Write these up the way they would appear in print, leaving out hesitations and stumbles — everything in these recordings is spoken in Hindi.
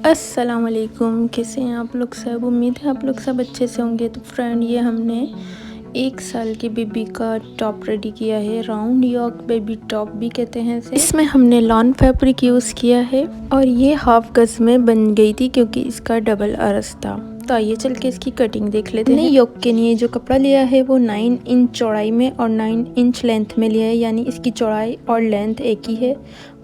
अस्सलाम वालेकुम, कैसे हैं आप लोग सब। उम्मीद है आप लोग सब अच्छे से होंगे। तो फ्रेंड, ये हमने 1 साल की बेबी का टॉप रेडी किया है। राउंड यॉक बेबी टॉप भी कहते हैं इसे। इसमें हमने लॉन फैब्रिक यूज़ किया है और ये हाफ गज में बन गई थी क्योंकि इसका डबल अरस था। तो आइए चल के इसकी कटिंग देख लेते हैं। यॉक के लिए जो कपड़ा लिया है वो 9 इंच चौड़ाई में और 9 इंच लेंथ में लिया है, यानी इसकी चौड़ाई और लेंथ एक ही है।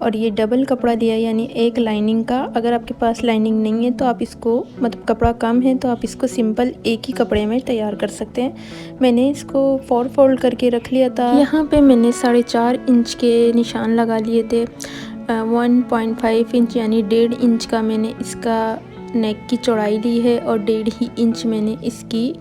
और ये डबल कपड़ा लिया है, यानी एक लाइनिंग का। अगर आपके पास लाइनिंग नहीं है तो आप इसको, मतलब कपड़ा कम है तो आप इसको सिंपल एक ही कपड़े में तैयार कर सकते हैं। मैंने इसको 4 फोल्ड करके रख लिया था। यहाँ पे मैंने 4.5 इंच के निशान लगा लिए थे। 1.5 इंच यानी 1.5 इंच का मैंने इसका नेक की चौड़ाई ली है और 1.5 ही इंच मैंने इसकी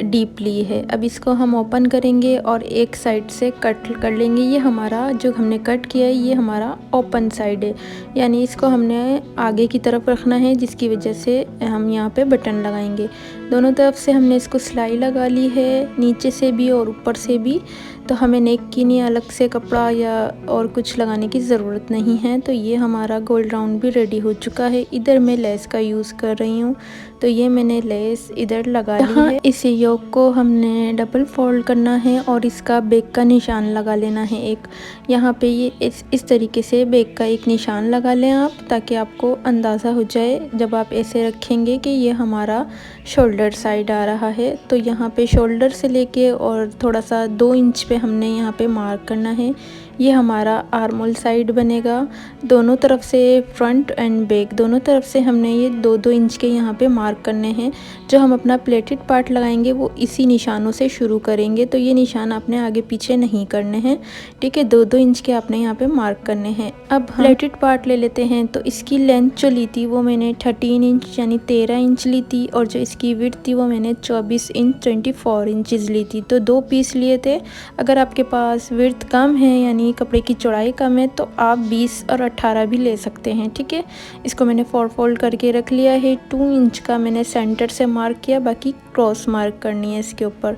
डीप ली है। अब इसको हम ओपन करेंगे और एक साइड से कट कर लेंगे। ये हमारा जो हमने कट किया है ये हमारा ओपन साइड है, यानी इसको हमने आगे की तरफ रखना है, जिसकी वजह से हम यहाँ पे बटन लगाएंगे। दोनों तरफ से हमने इसको सिलाई लगा ली है, नीचे से भी और ऊपर से भी। तो हमें नेक की नहीं अलग से कपड़ा या और कुछ लगाने की ज़रूरत नहीं है। तो ये हमारा गोल्ड राउंड भी रेडी हो चुका है। इधर मैं लेस का यूज़ कर रही हूँ, तो ये मैंने लेस इधर लगा ली है। इस योक को हमने डबल फोल्ड करना है और इसका बैक का निशान लगा लेना है एक। यहाँ पे ये इस तरीके से बैक का एक निशान लगा लें आप, ताकि आपको अंदाज़ा हो जाए जब आप ऐसे रखेंगे कि ये हमारा शोल्डर साइड आ रहा है। तो यहाँ पे शोल्डर से लेके और थोड़ा सा 2 इंच पे हमने यहाँ पे मार्क करना है। ये हमारा आर्मोल साइड बनेगा। दोनों तरफ से, फ्रंट एंड बैक दोनों तरफ से हमने ये 2-2 इंच के यहाँ पे मार्क करने हैं। जो हम अपना प्लेटेड पार्ट लगाएंगे वो इसी निशानों से शुरू करेंगे। तो ये निशान आपने आगे पीछे नहीं करने हैं, ठीक है। 2-2 इंच के आपने यहाँ पे मार्क करने हैं। अब हम प्लेटेड पार्ट ले लेते हैं। तो इसकी लेंथ जो ली थी वो मैंने 13 इंच यानी 13 इंच ली थी, और जो इसकी विड्थ थी वो मैंने 24 इंच 24 इंचज़ ली थी। तो 2 पीस लिए थे। अगर आपके पास विड्थ कम है यानी कपड़े की चौड़ाई कम है तो आप 20 और 18 भी ले सकते हैं, ठीक है। इसको मैंने 4 फोल्ड करके रख लिया है। 2 इंच का मैंने सेंटर से मार्क किया, बाकी क्रॉस मार्क करनी है इसके ऊपर।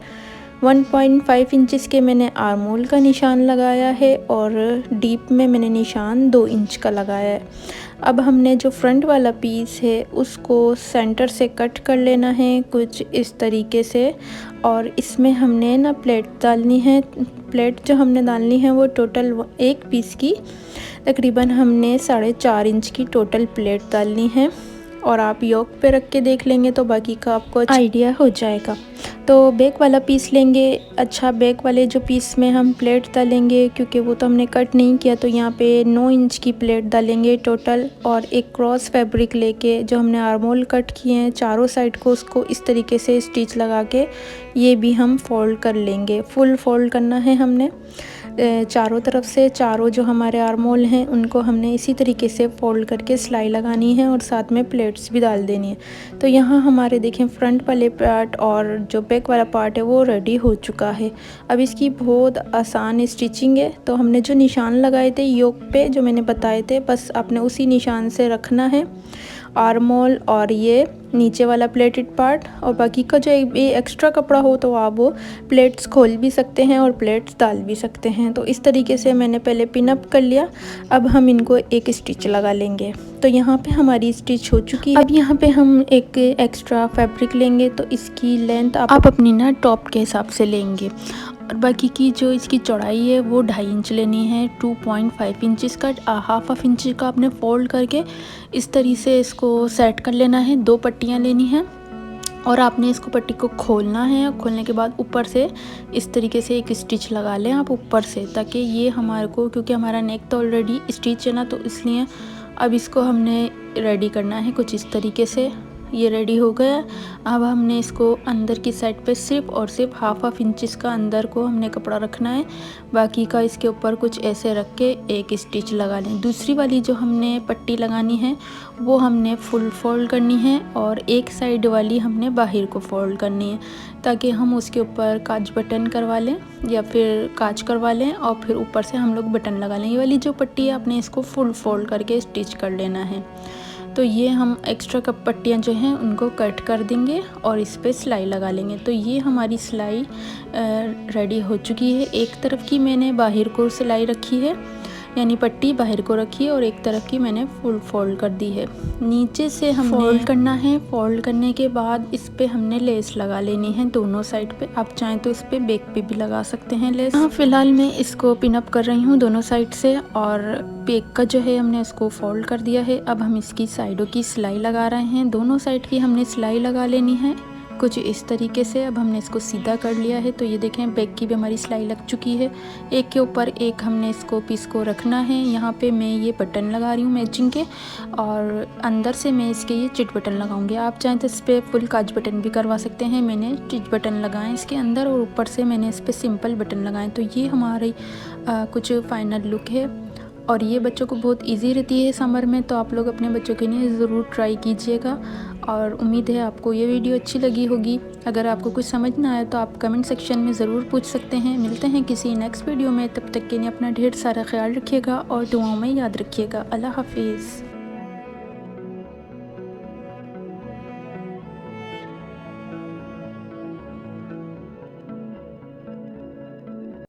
1.5 इंचज़ के मैंने आर्मोल का निशान लगाया है और डीप में मैंने निशान 2 इंच का लगाया है। अब हमने जो फ्रंट वाला पीस है उसको सेंटर से कट कर लेना है कुछ इस तरीके से, और इसमें हमने ना प्लेट डालनी है। प्लेट जो हमने डालनी है वो टोटल एक पीस की तकरीबन हमने 4.5 इंच की टोटल प्लेट डालनी है। और आप योक पे रख के देख लेंगे तो बाकी का आपको आइडिया हो जाएगा। तो बैक वाला पीस लेंगे। अच्छा, बैक वाले जो पीस में हम प्लेट डालेंगे, क्योंकि वो तो हमने कट नहीं किया, तो यहाँ पे 9 इंच की प्लेट डालेंगे टोटल। और एक क्रॉस फैब्रिक लेके जो हमने आर्मोल कट किए हैं चारों साइड को, उसको इस तरीके से स्टिच लगा के ये भी हम फोल्ड कर लेंगे। फुल फोल्ड करना है हमने चारों तरफ से। चारों जो हमारे आर्मोल हैं उनको हमने इसी तरीके से फोल्ड करके सिलाई लगानी है और साथ में प्लेट्स भी डाल देनी है। तो यहाँ हमारे देखें फ्रंट वाले पार्ट और जो बैक वाला पार्ट है वो रेडी हो चुका है। अब इसकी बहुत आसान स्टिचिंग है। तो हमने जो निशान लगाए थे योक पे, जो मैंने बताए थे, बस आपने उसी निशान से रखना है आर्मोल और ये नीचे वाला प्लेटेड पार्ट। और बाकी का जो एक्स्ट्रा कपड़ा हो तो आप वो प्लेट्स खोल भी सकते हैं और प्लेट्स डाल भी सकते हैं। तो इस तरीके से मैंने पहले पिन अप कर लिया। अब हम इनको एक स्टिच लगा लेंगे। तो यहाँ पे हमारी स्टिच हो चुकी है। अब यहाँ पे हम एक एक्स्ट्रा फैब्रिक लेंगे। तो इसकी लेंथ आप अपनी ना टॉप के हिसाब से लेंगे, और बाकी की जो इसकी चौड़ाई है वो 2.5 इंच लेनी है। 2.5 इंचज़ का हाफ इंच का आपने फोल्ड करके इस तरीके से इसको सेट कर लेना है। 2 पट्टियाँ लेनी हैं और आपने इसको पट्टी को खोलना है। खोलने के बाद ऊपर से इस तरीके से एक स्टिच लगा लें आप ऊपर से, ताकि ये हमारे को, क्योंकि हमारा नेक तो ऑलरेडी स्टिच है ना, तो इसलिए अब इसको हमने रेडी करना है कुछ इस तरीके से। ये रेडी हो गया। अब हमने इसको अंदर की साइड पे सिर्फ और सिर्फ हाफ इंचज़ का अंदर को हमने कपड़ा रखना है। बाकी का इसके ऊपर कुछ ऐसे रख के एक स्टिच लगा लें। दूसरी वाली जो हमने पट्टी लगानी है वो हमने फुल फोल्ड करनी है और एक साइड वाली हमने बाहर को फोल्ड करनी है, ताकि हम उसके ऊपर काज बटन करवा लें या फिर काज करवा लें और फिर ऊपर से हम लोग बटन लगा लें। ये वाली जो पट्टी है आपने इसको फुल फोल्ड करके स्टिच कर लेना है। तो ये हम एक्स्ट्रा कप पट्टियाँ जो हैं उनको कट कर देंगे और इस पे सिलाई लगा लेंगे। तो ये हमारी सिलाई रेडी हो चुकी है। एक तरफ की मैंने बाहर को सिलाई रखी है, यानी पट्टी बाहर को रखी है और एक तरफ की मैंने फुल फोल्ड कर दी है। नीचे से हमने फोल्ड करना है। फोल्ड करने के बाद इस पे हमने लेस लगा लेनी है दोनों साइड पे। आप चाहें तो इस पे बैक पे भी लगा सकते हैं लेस। हाँ, फिलहाल मैं इसको पिन अप कर रही हूँ दोनों साइड से और बैक का जो है हमने इसको फोल्ड कर दिया है। अब हम इसकी साइडों की सिलाई लगा रहे हैं। दोनों साइड की हमने सिलाई लगा लेनी है कुछ इस तरीके से। अब हमने इसको सीधा कर लिया है तो ये देखें बैक की भी हमारी सिलाई लग चुकी है। एक के ऊपर एक हमने इसको पीस को रखना है। यहाँ पे मैं ये बटन लगा रही हूँ मैचिंग के और अंदर से मैं इसके ये चिट बटन लगाऊंगी। आप चाहें तो इस पर फुल काज बटन भी करवा सकते हैं। मैंने चिट बटन लगाए इसके अंदर और ऊपर से मैंने इस पर सिंपल बटन लगाए। तो ये हमारी कुछ फाइनल लुक है और ये बच्चों को बहुत इजी रहती है समर में। तो आप लोग अपने बच्चों के लिए ज़रूर ट्राई कीजिएगा और उम्मीद है आपको ये वीडियो अच्छी लगी होगी। अगर आपको कुछ समझ ना आए तो आप कमेंट सेक्शन में ज़रूर पूछ सकते हैं। मिलते हैं किसी नेक्स्ट वीडियो में, तब तक के लिए अपना ढेर सारा ख्याल रखिएगा और दुआओं में याद रखिएगा। अल्लाह हाफिज़।